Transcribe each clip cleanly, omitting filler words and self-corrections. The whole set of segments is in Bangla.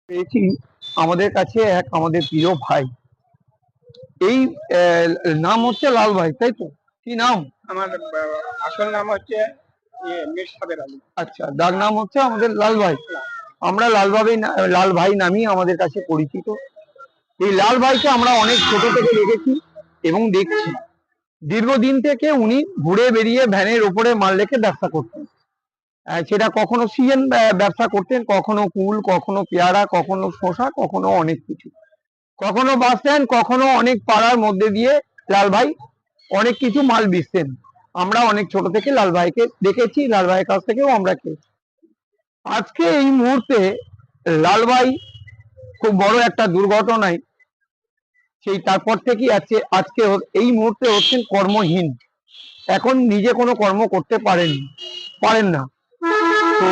পেয়েছি আমাদের কাছে এক আমাদের প্রিয় ভাই। এই নাম হচ্ছে লাল ভাই, তাই তো? কি নাম? আমার আসল নাম হচ্ছে মীর সাবের আলী। আচ্ছা, ডাক নাম হচ্ছে আমাদের লাল ভাই। আমরা লাল ভাই নামই আমাদের কাছে পরিচিত। এই লাল ভাইকে আমরা অনেক ছোট থেকে দেখেছি এবং দেখছি। দীর্ঘদিন থেকে উনি ঘুরে বেরিয়ে ভ্যানের উপরে মাল রেখে ব্যবসা করতেন। সেটা কখনো সিজন ব্যবসা করতেন, কখনো কুল, কখনো পেয়ারা, কখনো শসা, কখনো অনেক কিছু, কখনো বাস স্ট্যান্ড, কখনো অনেক পাড়ার মধ্যে দিয়ে লাল ভাই অনেক কিছু মাল বেচতেন। আমরা অনেক ছোট থেকে লাল ভাইকে দেখেছি, লাল ভাইয়ের কাছ থেকেও আমরা খেয়েছি। আজকে এই মুহূর্তে লাল ভাই খুব বড় একটা দুর্ঘটনায়, সেই তারপর থেকেই আজকে এই মুহূর্তে হচ্ছেন কর্মহীন। এখন নিজে কোনো কর্ম করতে পারেন না। তো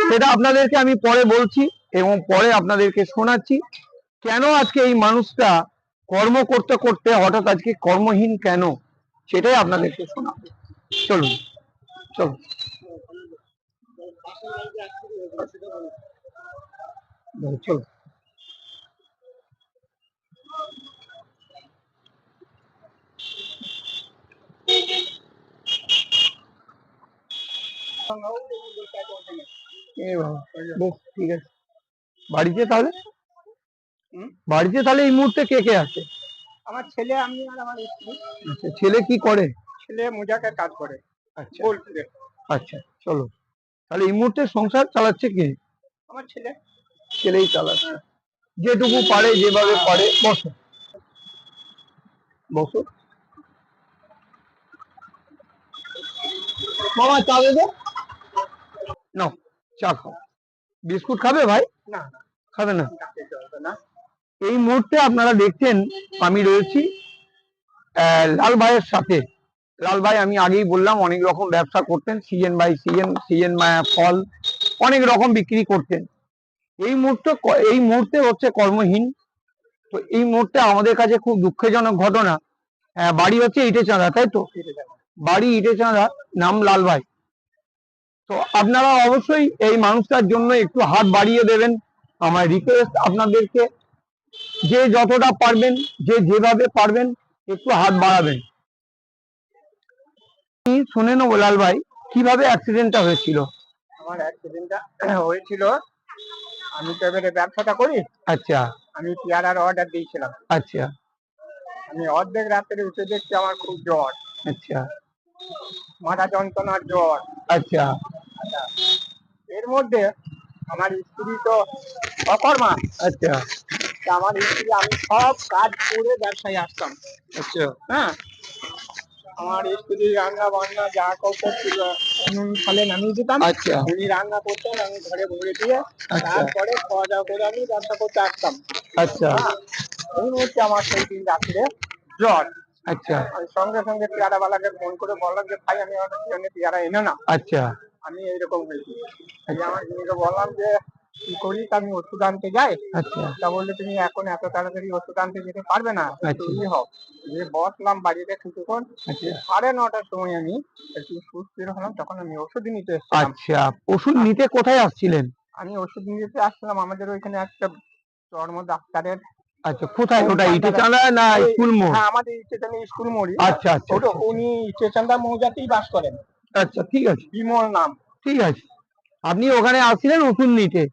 সেটা আপনাদেরকে আমি পরে বলছি এবং পরে আপনাদেরকে শোনাচ্ছি কেন আজকে এই মানুষটা কর্ম করতে করতে হঠাৎ আজকে কর্মহীন কেন, সেটাই আপনাদেরকে শোনাবো। চলুন চলুন চলুন। বেশ, ঠিক আছে। বাড়িতে তাহলে এই মুহূর্তে কে কে আছে? আমার ছেলে, আমি আর আমার স্ত্রী। আচ্ছা, ছেলে কি করে? ছেলে মোজাকের কাজ করে। আচ্ছা বোলপুরে। আচ্ছা, চলো। তাহলে এই মুহূর্তে সংসার চালাচ্ছে কে? আমার ছেলে। ছেলেই চালাচ্ছে, যেটুকু পারে, যেভাবে পারে। বসো বসো মামা, চা দেবে? নাও, চা খাও। বিস্কুট খাবে ভাই? না, খাবে না? না। এই মুহূর্তে আপনারা দেখছেন আমি রয়েছি লাল ভাইয়ের সাথে। লাল ভাই, আমি আগেই বললাম, অনেক রকম ব্যবসা করতেন, সিজন বাই সিজন ফল অনেক রকম বিক্রি করতেন। এই মুহূর্তে হচ্ছে কর্মহীন। তো এই মুহূর্তে আমাদের কাছে খুব দুঃখজনক ঘটনা। বাড়ি হচ্ছে ইটেচাঁদা, তাই তো? বাড়ি ইটেচাঁদা, নাম লাল ভাই। তো আপনারা অবশ্যই এই মানুষটার জন্য একটু হাত বাড়িয়ে দেবেন। আমার রিকোয়েস্ট আপনাদেরকে, যে যতটা পারবেন, যে যেভাবে পারবেন একটু হাত বাড়াবেন। শুনে নেবো লাল ভাই, কিভাবে অ্যাক্সিডেন্টটা হয়েছিল? আমার অ্যাক্সিডেন্টটা হয়েছিল, আমি তো এবারে ব্যবসাটা করি। আচ্ছা। আমি পেয়ারার অর্ডার দিয়েছিলাম। আচ্ছা। আমি অর্ধেক রাত্রে উঠে দেখছি আমার খুব জ্বর। আচ্ছা। মাথা যন্ত্রণার জ্বর। আচ্ছা। এর মধ্যে আমার স্ত্রী তো অকর্মা। আচ্ছা। আমার স্ত্রী, আমি সব কাজ করে ব্যবসায় আসতাম। আচ্ছা। হ্যাঁ, আমার স্ত্রী রান্না বান্না যা করছিল উনুন ফলে নামিয়ে দিতাম। আচ্ছা। উনি রান্না করতেন, আমি ঘরে ভরে দিয়ে তারপরে খাওয়া দাওয়া করে আমি ব্যবসা করতে আসতাম। আচ্ছা। এই মুহূর্তে আমার সেই দিন রাত্রে জ্বর। আচ্ছা। আমি সঙ্গে সঙ্গে পেয়ারাওয়ালাকে ফোন করে বললাম যে ভাই, আমি আমার জন্য পেয়ারা এনে না। আচ্ছা। আমি এইরকম হয়েছি। আমার জিনিসকে বললাম যে কি করি, আমি ওষুধ আনতে যাই। আচ্ছা। তা বললে তুমি এখন এত তাড়াতাড়ি ওষুধ আনতে যেতে পারবে না, তুমি হোক। যে বসলাম বাড়িতে কিছুক্ষণ, 9:30টার সময় আমি একটু সুস্থ হলাম, তখন আমি ওষুধ নিতে এসেছিলাম। আচ্ছা, ওষুধ নিতে কোথায় আসছিলেন? আমি ওষুধ নিতে আসছিলাম আমাদের ওইখানে একটা চর্ম ডাক্তারের। আচ্ছা, কোথায় ওটা? ইটেচাঁদা না স্কুল মোড়? হ্যাঁ, আমাদের ইটেচাঁদা স্কুল মোড়। আচ্ছা আচ্ছা, উনি ইটেচাঁদা মৌজাতেই বাস করেন। আচ্ছা, ঠিক আছে, বিমল নাম। ঠিক আছে। আপনি ওখানে আসছিলেন ওষুধ নিতে,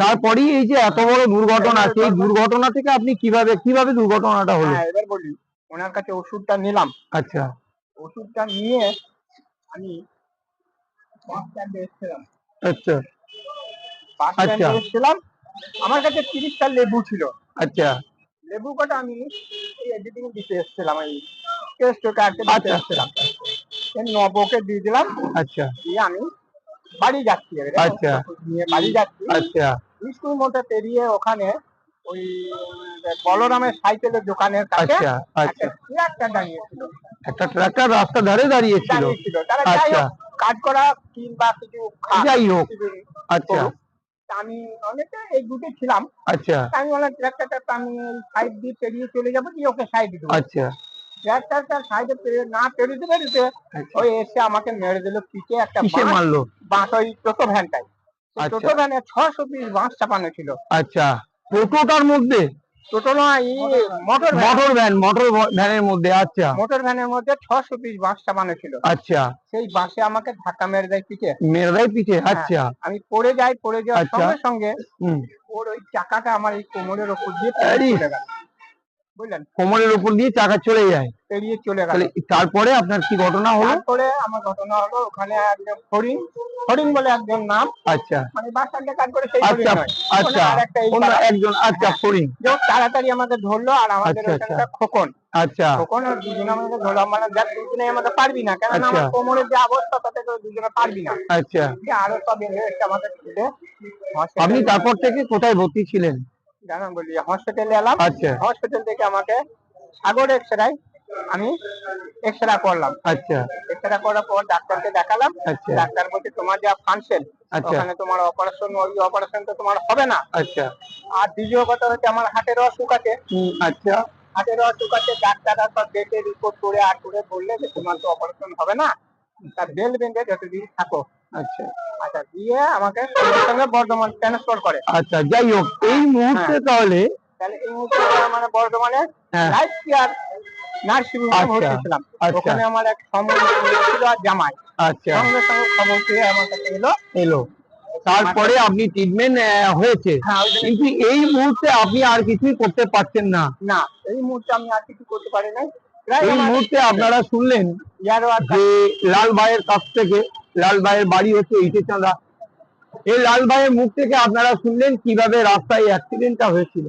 তারপরেই এই যে এত বড় দুর্ঘটনা, সেই দুর্ঘটনা থেকে আপনি কিভাবে দুর্ঘটনাটা হলো? হ্যাঁ, এবার বলি। ওনার কাছে ওষুধটা নিলাম। আচ্ছা। ওষুধটা নিয়ে আমি বাস স্ট্যান্ডে এসেছিলাম। আচ্ছা। বাস স্ট্যান্ডে এসেছিলাম, আমার কাছে 30টা লেবু ছিল। আচ্ছা। লেবু কটা আমি এই এডিটিং দিতে এসেছিলাম, এই টেস্ট কাটতে দিতে এসেছিলাম। নবকে দিয়ে দিলাম। আচ্ছা। দিয়ে আমি বাড়ি যাচ্ছি। আচ্ছা। নিয়ে বাড়ি যাচ্ছি। আচ্ছা। স্কুল মোড়টা পেরিয়ে ওখানে ওই বলরামের সাইকেলের দোকানের কাছে একটা ট্রাক্টর দাঁড়িয়েছিল। একটা ট্রাক্টর রাস্তার ধারে দাঁড়িয়েছিল। তারা যাই হোক, কাজ করা কিংবা কিছু যাই হোক। আচ্ছা। আমি অনেকটা এই দুটো ছিলাম। আচ্ছা। আমি বললাম ট্রাক্টরটা আমি সাইড দিয়ে পেরিয়ে চলে যাবো, কি ওকে সাইড দেবো। আচ্ছা। ট্রাক্টরটা সাইডে না পেরিয়ে দিতে ওই এসে আমাকে মেরে দিল পিঠে একটা মারলো বাঁশ, ওই টোটো ভ্যানটাই। টোটো ভ্যানে 600 পিস বাঁশ চাপানো ছিল। আচ্ছা। টোটোটার মধ্যে? টোটো নয়, মোটর মোটর ভ্যানের মধ্যে। আচ্ছা, মোটর ভ্যানের মধ্যে 600 পিস বাঁশ চাপানো ছিল। আচ্ছা, সেই বাঁশে আমাকে ধাক্কা মেরে দেয় পিঠে। আচ্ছা, আমি পড়ে যাই, পড়ে যাওয়ার আচ্ছা। সঙ্গে সঙ্গে হুম। ওর ওই চাকাটা আমার এই কোমরের ওপর দিয়ে আরে! চলে গেল, বুঝলেন, কোমরের উপর দিয়ে চাকা চলে যায়। পেরিয়ে চলে গেল। তাহলে তারপরে আপনার কি ঘটনা হলো? তারপরে আমার ঘটনা হলো, ওখানে একজন হরিণ, হরিণ বলে একজন নাম, আচ্ছা, মানে বাস আড্ডা কাজ করে সেই হরিণ আচ্ছা, নয়, আচ্ছা, আর একটা এই অন্য পাড়া। একজন। আচ্ছা, ফড়িং। যে তাড়াতাড়ি আমাকে ধরলো, আর আমাদের আচ্ছা, আচ্ছা, ওখানকার খোকন, আচ্ছা, খোকন আর দুজনে আমাকে ধরলো। মানে দেখ, দুজনে আমাকে পারবি না, কেননা আচ্ছা, আমার কোমরের যে অবস্থা, তাতে তো দুজনে পারবি না। আচ্ছা। দিয়ে আরো সব এসে আমাকে তুলে আপনি তারপর থেকে কোথায় ভর্তি ছিলেন? জানান বলি হসপিটালে এলাম। আচ্ছা, হসপিটাল থেকে আমাকে সাগর এক্সরাই আমি এক্সরা করলাম। আচ্ছা, এক্সরা করার পর ডাক্তারকে দেখালাম। আচ্ছা, ডাক্তার বলছে তোমার যা ফাংশন, আচ্ছা, ওখানে তোমার অপারেশন, ওই অপারেশন তো তোমার হবে না। আচ্ছা, আর দ্বিতীয় কথা হচ্ছে আমার হাটের অসুখ আছে। আচ্ছা, হাটের অসুখ আছে, ডাক্তাররা সব দেখে রিপোর্ট করে আর করে বললে যে তোমার তো অপারেশন হবে না, তা বেল বেঁধে যতদিন থাকো। আচ্ছা, আচ্ছা, দিয়ে আমাকে সঙ্গে সঙ্গে বর্ধমান ট্রান্সফার করে। আচ্ছা। যাই হোক, এই মুহূর্তে তাহলে তাহলে এই মুহূর্তে মানে বর্ধমানে হ্যাঁ, লাইফ কেয়ার নার্সিং হোমে আচ্ছা, ভর্তি ছিলাম। আচ্ছা, ওখানে আমার এক সম্বন্ধ ছিল আর জামাই। আচ্ছা, সঙ্গে সঙ্গে খবর পেয়ে আমার কাছে এলো। তারপরে আপনি ট্রিটমেন্ট হয়েছে, হ্যাঁ, ওই জন্য কিন্তু এই মুহূর্তে আপনি আর কিছুই করতে পারছেন না। না, এই মুহূর্তে আমি আর কিছু করতে পারি নাই। প্রায় এই আমার মুহূর্তে আপনারা শুনলেন ইয়ারও আর যে লাল ভাইয়ের কাছ থেকে, লাল ভাইয়ের বাড়ি হচ্ছে ইটেচাঁদা, এই লাল ভাইয়ের মুখ থেকে আপনারা শুনলেন কিভাবে রাস্তায় অ্যাক্সিডেন্টটা হয়েছিল।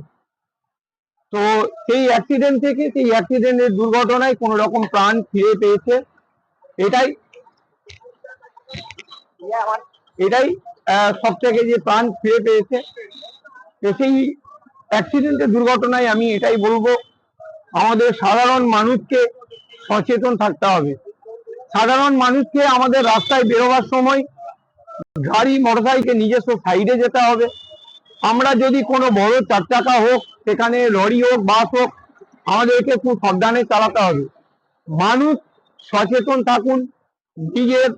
তো সেই অ্যাক্সিডেন্ট থেকে, সেই অ্যাক্সিডেন্টের দুর্ঘটনায় কোন রকম প্রাণ ফিরে পেয়েছে। এটাই আমার এটাই সব থেকে যে প্রাণ ফিরে পেয়েছে। তো সেই অ্যাক্সিডেন্টের দুর্ঘটনায় আমি এটাই বলবো, আমাদের সাধারণ মানুষকে সচেতন থাকতে হবে। সাধারণ মানুষকে আমাদের রাস্তায় বেরোবার সময় গাড়ি মোটরসাইকেল নিজস্ব সাইডে যেতে হবে। আমরা যদি কোনো বড় চার চাকা হোক, সেখানে লরি হোক, বাস হোক, আমাদেরকে খুব সাবধানে চালাতে হবে। মানুষ সচেতন থাকুন, নিজের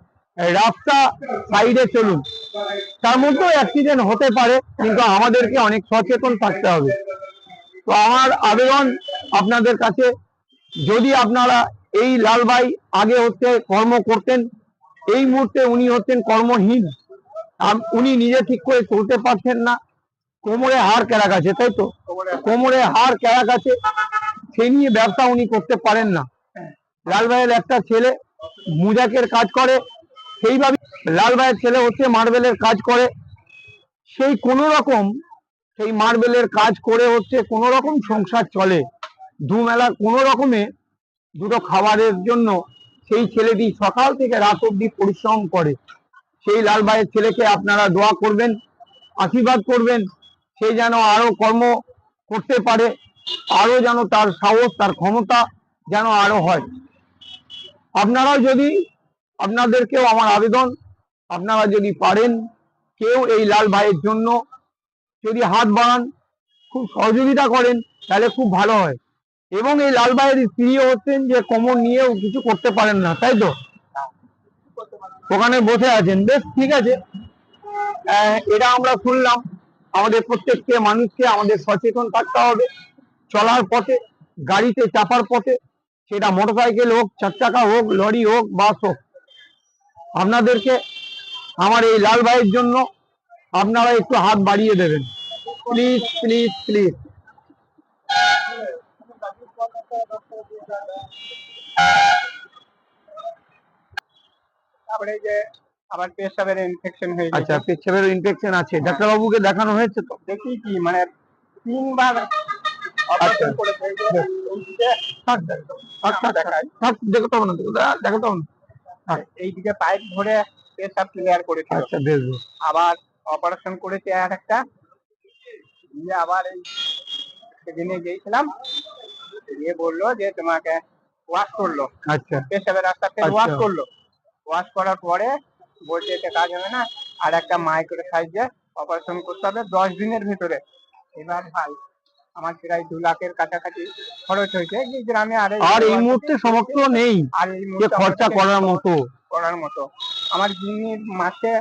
রাস্তা সাইডে চলুন। তার মধ্যেও অ্যাক্সিডেন্ট হতে পারে, কিন্তু আমাদেরকে অনেক সচেতন থাকতে হবে। তো আমার আবেদন আপনাদের কাছে, যদি আপনারা এই লাল ভাই আগে হচ্ছে কর্ম করতেন, এই মুহূর্তে উনি হচ্ছেন কর্মহীন, উনি নিজে ঠিক করে চলতে পারছেন না, কোমরে হাড় ক্যারাক আছে, তাই তো? কোমরে হাড় ক্যারাক আছে, সে নিয়ে ব্যবসা উনি করতে পারেন না। লাল ভাইয়ের একটা ছেলে মুজাকের কাজ করে, সেইভাবে লাল ভাইয়ের ছেলে হচ্ছে মার্বেলের কাজ করে, সেই কোনো রকম, সেই মার্বেলের কাজ করে হচ্ছে কোনো রকম সংসার চলে। দুবেলা কোনো রকমে দুটো খাবারের জন্য সেই ছেলেটি সকাল থেকে রাত অব্দি পরিশ্রম করে। সেই লাল ভাইয়ের ছেলেকে আপনারা দোয়া করবেন, আশীর্বাদ করবেন, সে যেন আরো কর্ম করতে পারে, আরো যেন তার সাহস, তার ক্ষমতা যেন আরো হয়। আপনারাও যদি, আপনাদেরকেও আমার আবেদন, আপনারা যদি পারেন কেউ এই লাল ভাইয়ের জন্য যদি হাত বাড়ান, খুব সহযোগিতা করেন, তাহলে খুব ভালো হয়। এবং এই লাল ভাইয়ের স্ত্রীও হচ্ছেন যে কোমর নিয়েও কিছু করতে পারেন না, তাই তো? ওখানে বসে আছেন, বেশ ঠিক আছে। এটা আমরা শুনলাম। আমাদের প্রত্যেককে মানুষকে আমাদের সচেতন থাকতে হবে চলার পথে, গাড়িতে চাপার পথে, সেটা মোটরসাইকেল হোক, চার চাকা হোক, লরি হোক, বাস হোক। আপনাদেরকে আমার এই লাল ভাইয়ের জন্য আপনারা একটু হাত বাড়িয়ে দেবেন, প্লিজ, প্লিজ, প্লিজ। তারপরে যে আমার পেশাবের ইনফেকশন হয়ে গেছে। আচ্ছা, পেচ্ছাপের ইনফেকশন আছে, ডাক্তারবাবুকে দেখানো হয়েছে তো? দেখি কি মানে 3 বার আচ্ছা, অপারেশন করেছে। দেখাতে হবে না, দেখাতে হবে না। এইদিকে পাইপ ধরে পেশাব ক্লিয়ার করেছিল। আচ্ছা, বেশ। আবার অপারেশন করেছে আর একটা, দিয়ে আবার এই সেদিনে গিয়েছিলাম, দিয়ে বললো যে তোমাকে ওয়াশ করলো। আচ্ছা, পেশাবের রাস্তাতে ওয়াশ করলো। ওয়াশ করার পরে বলছে এটা কাজ হবে না, আর একটা মাইক্রো সাইজে অপারেশন করতে হবে 10 দিনের ভিতরে। এবার ভাই আমার প্রায় 2 লাখের কাছাকাছি খরচ হয়েছে। এই গ্রামে আর এই মুহূর্তে সমর্থ নেই আর এই যে খরচা করার মতো। আমার যিনি মাসে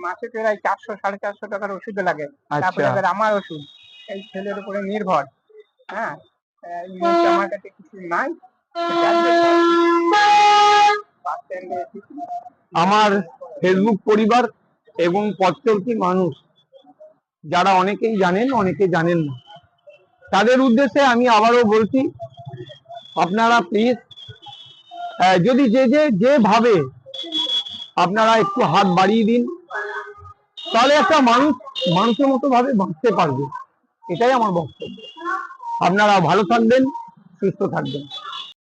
মাসে প্রায় 400-450 টাকার ওষুধ লাগে। তারপরে এবার আমার ওষুধ এই ছেলের উপরে নির্ভর। হ্যাঁ, এই মুহূর্তে আমার কাছে কিছু নাই। আমার ফেসবুক পরিবার এবং পথচলতি মানুষ যারা অনেকেই জানেন, অনেকে জানেন না, তাদের উদ্দেশ্যে আমি আবারও বলছি, আপনারা প্লিজ যদি যেভাবে আপনারা একটু হাত বাড়িয়ে দিন, তাহলে একটা মানুষের মতো ভাবে বাঁচতে পারবে। এটাই আমার বক্তব্য। আপনারা ভালো থাকবেন, সুস্থ থাকবেন।